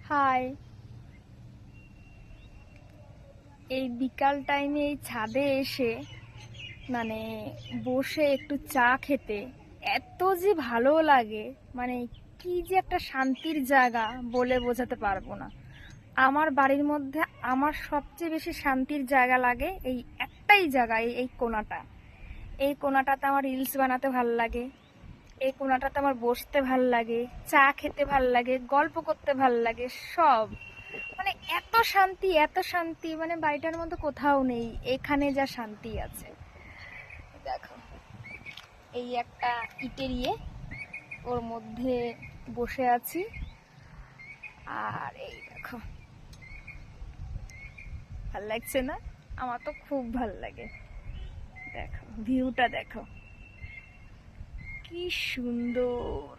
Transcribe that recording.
High. এই বিকাল টাইমে এই ছাদে এসে মানে বসে একটু চা খেতে এত যে ভালো লাগে, মানে কি যে একটা শান্তির জায়গা বলে বোঝাতে পারবো না। আমার বাড়ির মধ্যে আমার সবচেয়ে বেশি শান্তির জায়গা লাগে এই একটাই জায়গা, এই কোণাটা। এই কোণাটাতে আমার রিলস বানাতে ভাল লাগে, এই কোণাটাতে আমার বসতে ভাল লাগে, চা খেতে ভাল লাগে, গল্প করতে ভাল লাগে, সব মানে এত শান্তি এত শান্তি, মানে বাড়িটার মধ্যে কোথাও নেই, এখানে যা শান্তি আছে। দেখো, এই একটা ইটের ওর মধ্যে বসে আছি। আর এই দেখো, ভাল লাগছে না? আমার তো খুব ভাল লাগে। দেখো ভিউটা, দেখো কি সুন্দর।